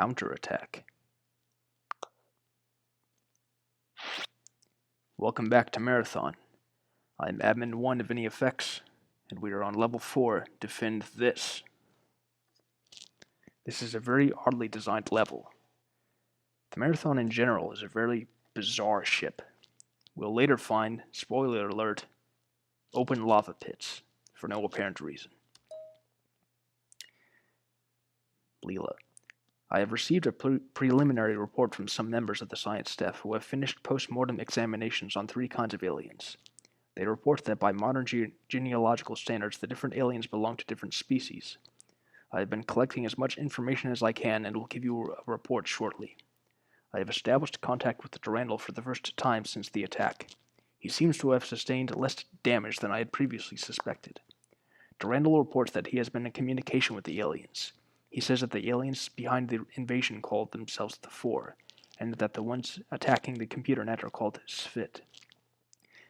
Counterattack. Welcome back to Marathon. I'm Admin 1 of Any Effects, and we are on level 4, Defend This. This is a very oddly designed level. The Marathon in general is a very bizarre ship. We'll later find, spoiler alert, open lava pits, for no apparent reason. Leela. I have received a preliminary report from some members of the science staff who have finished post-mortem examinations on 3 kinds of aliens. They report that by modern genealogical standards, the different aliens belong to different species. I have been collecting as much information as I can and will give you a report shortly. I have established contact with the Durandal for the first time since the attack. He seems to have sustained less damage than I had previously suspected. Durandal reports that he has been in communication with the aliens. He says that the aliens behind the invasion called themselves the Four, and that the ones attacking the computer net are called Svit.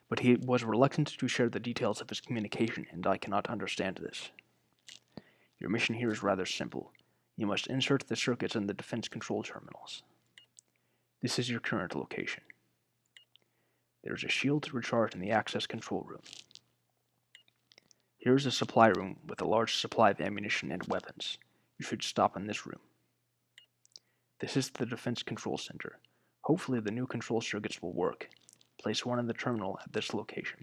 But he was reluctant to share the details of his communication, and I cannot understand this. Your mission here is rather simple. You must insert the circuits in the defense control terminals. This is your current location. There is a shield to recharge in the access control room. Here is a supply room with a large supply of ammunition and weapons. You should stop in this room. This is the defense control center. Hopefully the new control circuits will work. Place one in the terminal at this location.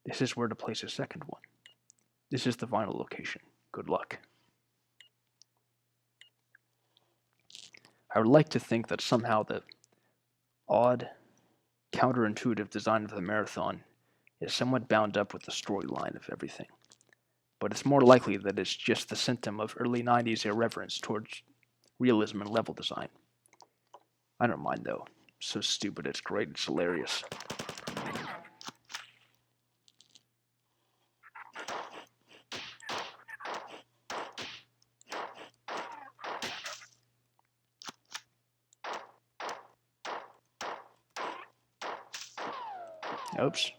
This is where to place a second one. This is the final location. Good luck. I would like to think that somehow the odd, counterintuitive design of the Marathon is somewhat bound up with the storyline of everything. But it's more likely that it's just the symptom of early 90s irreverence towards realism and level design. I don't mind though. It's so stupid, it's great, it's hilarious. Oops.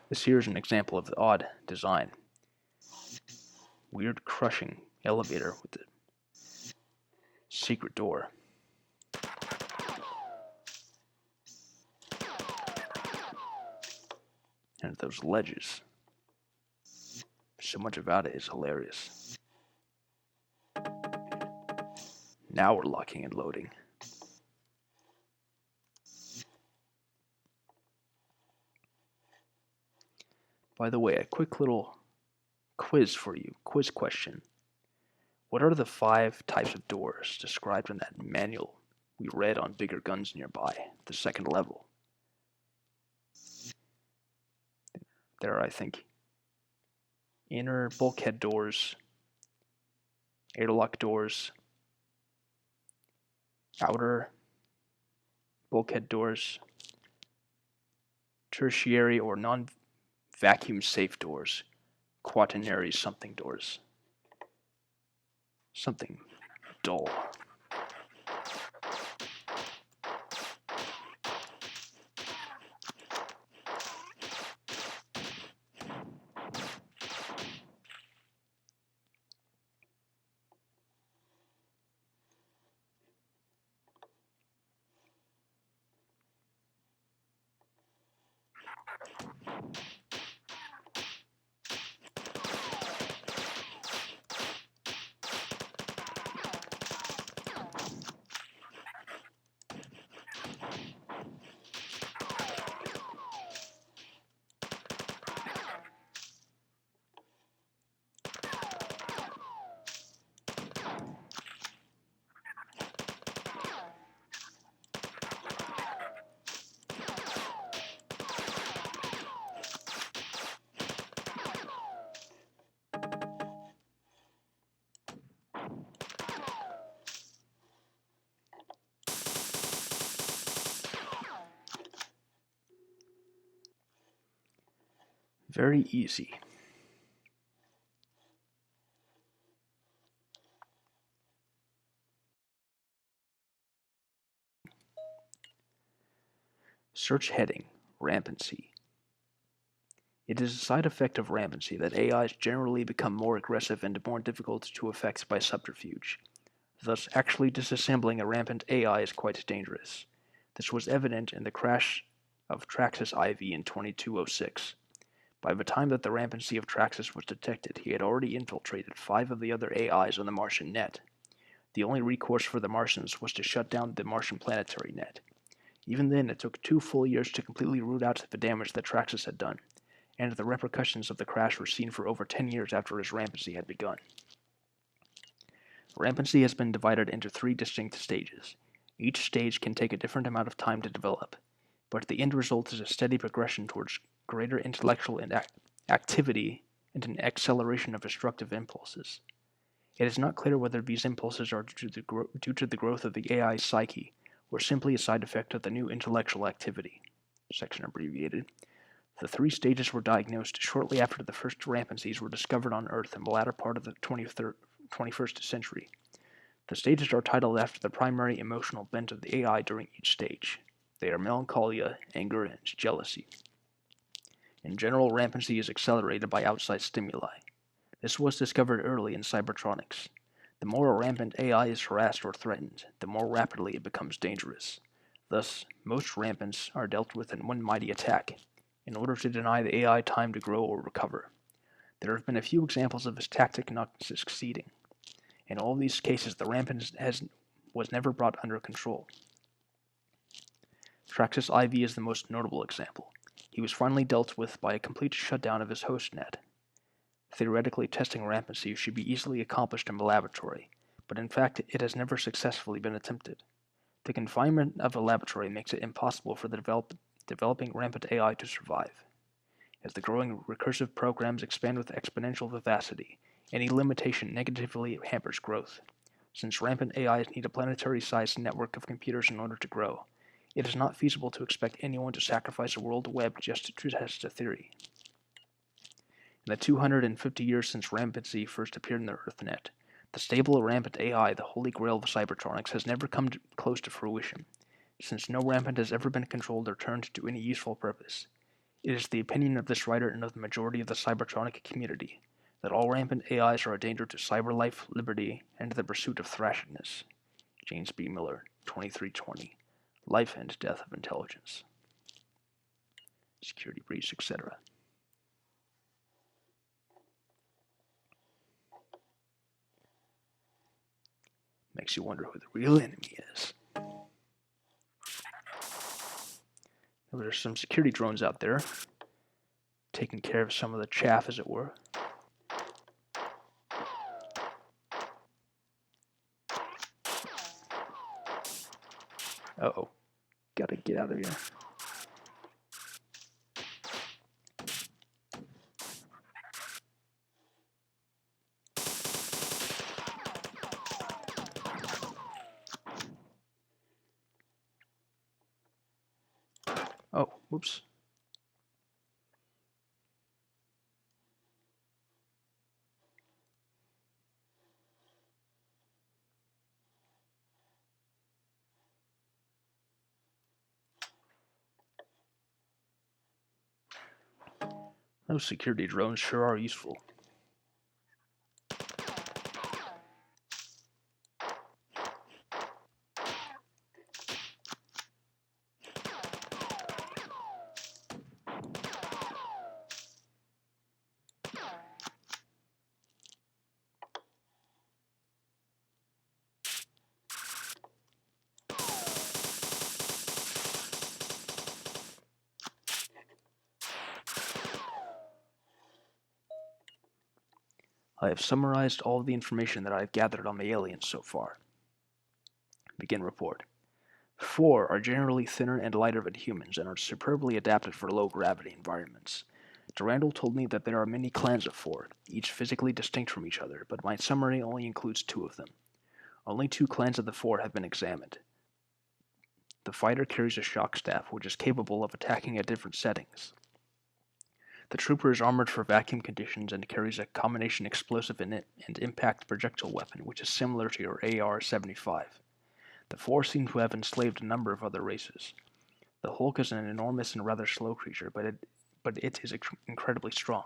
This here is an example of the odd design. Weird crushing elevator with the secret door. And those ledges. So much about it is hilarious. Now we're locking and loading. By the way, a quick little quiz for you, quiz question. What are the 5 types of doors described in that manual we read on Bigger Guns Nearby, the 2nd level? There are, I think, inner bulkhead doors, airlock doors, outer bulkhead doors, tertiary or non-vacuum safe doors, quaternary something doors. Something dull. Very easy. Search heading: Rampancy. It is a side effect of rampancy that AIs generally become more aggressive and more difficult to affect by subterfuge. Thus, actually disassembling a rampant AI is quite dangerous. This was evident in the crash of Traxxas IV in 2206. By the time that the rampancy of Traxxas was detected, he had already infiltrated 5 of the other AIs on the Martian net. The only recourse for the Martians was to shut down the Martian planetary net. Even then, it took 2 full years to completely root out the damage that Traxxas had done, and the repercussions of the crash were seen for over 10 years after his rampancy had begun. Rampancy has been divided into 3 distinct stages. Each stage can take a different amount of time to develop, but the end result is a steady progression towards greater intellectual activity and an acceleration of destructive impulses. It is not clear whether these impulses are due to the growth of the AI psyche or simply a side effect of the new intellectual activity. Section abbreviated. The 3 stages were diagnosed shortly after the first rampancies were discovered on Earth in the latter part of the 21st century. The stages are titled after the primary emotional bent of the AI during each stage. They are melancholia, anger, and jealousy. In general, rampancy is accelerated by outside stimuli. This was discovered early in cybertronics. The more a rampant AI is harassed or threatened, the more rapidly it becomes dangerous. Thus, most rampants are dealt with in one mighty attack, in order to deny the AI time to grow or recover. There have been a few examples of this tactic not succeeding. In all these cases, the rampant was never brought under control. Traxxas IV is the most notable example. He was finally dealt with by a complete shutdown of his host net. Theoretically, testing rampancy should be easily accomplished in the laboratory, but in fact it has never successfully been attempted. The confinement of a laboratory makes it impossible for the developing rampant AI to survive. As the growing recursive programs expand with exponential vivacity, any limitation negatively hampers growth. Since rampant AIs need a planetary-sized network of computers in order to grow, it is not feasible to expect anyone to sacrifice a world web just to test a theory. In the 250 years since rampancy first appeared in the EarthNet, the stable rampant AI, the holy grail of cybertronics, has never come close to fruition, since no rampant has ever been controlled or turned to any useful purpose. It is the opinion of this writer and of the majority of the cybertronic community that all rampant AIs are a danger to cyber life, liberty, and the pursuit of thrashedness. James B. Miller, 2320. Life and Death of Intelligence. Security breach, etc. Makes you wonder who the real enemy is. There's some security drones out there, taking care of some of the chaff, as it were. Uh-oh. Gotta get out of here. Oh, whoops. Those security drones sure are useful. I have summarized all of the information that I have gathered on the aliens so far. Begin report. 4 are generally thinner and lighter than humans and are superbly adapted for low-gravity environments. Durandal told me that there are many clans of 4, each physically distinct from each other, but my summary only includes 2 of them. Only 2 clans of the 4 have been examined. The fighter carries a shock staff, which is capable of attacking at different settings. The trooper is armored for vacuum conditions and carries a combination explosive and impact projectile weapon, which is similar to your AR-75. The 4 seem to have enslaved a number of other races. The Hulk is an enormous and rather slow creature, but it is incredibly strong.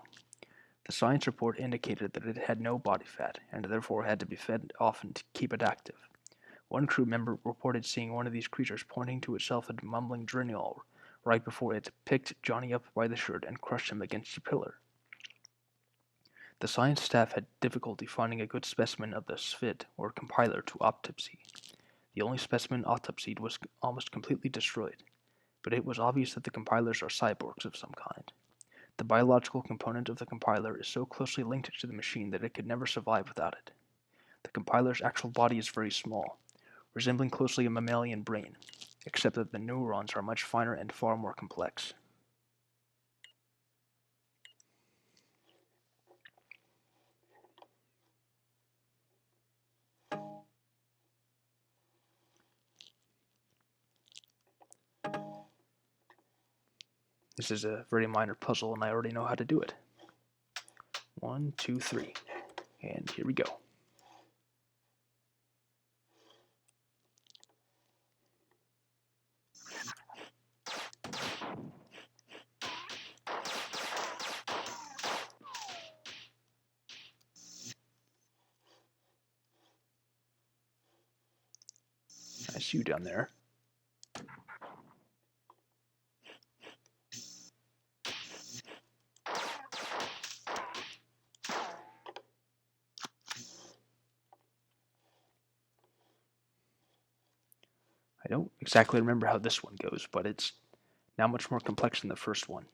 The science report indicated that it had no body fat, and therefore had to be fed often to keep it active. One crew member reported seeing one of these creatures pointing to itself and mumbling Drinol right before it picked Johnny up by the shirt and crushed him against a pillar. The science staff had difficulty finding a good specimen of the SFID, or compiler, to autopsy. The only specimen autopsied was almost completely destroyed, but it was obvious that the compilers are cyborgs of some kind. The biological component of the compiler is so closely linked to the machine that it could never survive without it. The compiler's actual body is very small, resembling closely a mammalian brain, except that the neurons are much finer and far more complex. This is a very minor puzzle, and I already know how to do it. 1, 2, 3. And here we go. I see you down there. I don't exactly remember how this one goes, but it's now much more complex than the first one.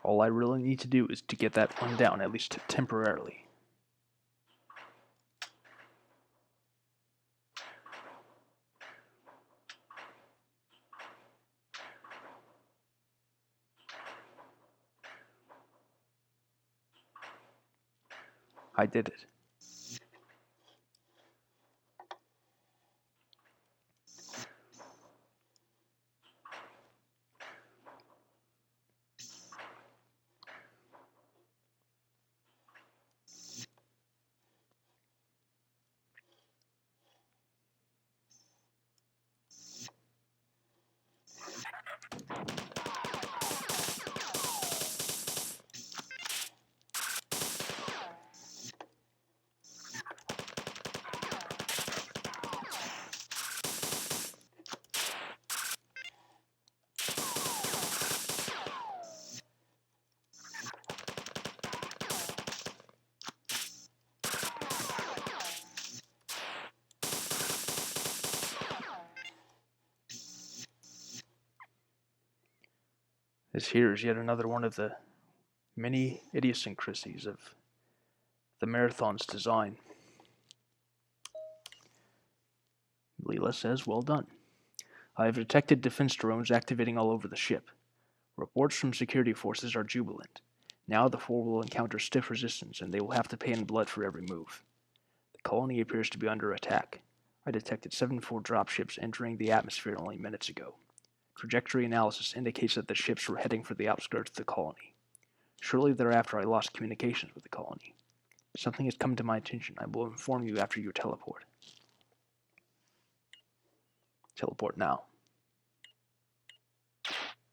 All I really need to do is to get that one down, at least temporarily. I did it. This here is yet another one of the many idiosyncrasies of the Marathon's design. Leela says, well done. I have detected defense drones activating all over the ship. Reports from security forces are jubilant. Now the four will encounter stiff resistance, and they will have to pay in blood for every move. The colony appears to be under attack. I detected 7-4 dropships entering the atmosphere only minutes ago. Trajectory analysis indicates that the ships were heading for the outskirts of the colony. Shortly thereafter, I lost communications with the colony. Something has come to my attention. I will inform you after you teleport. Teleport now.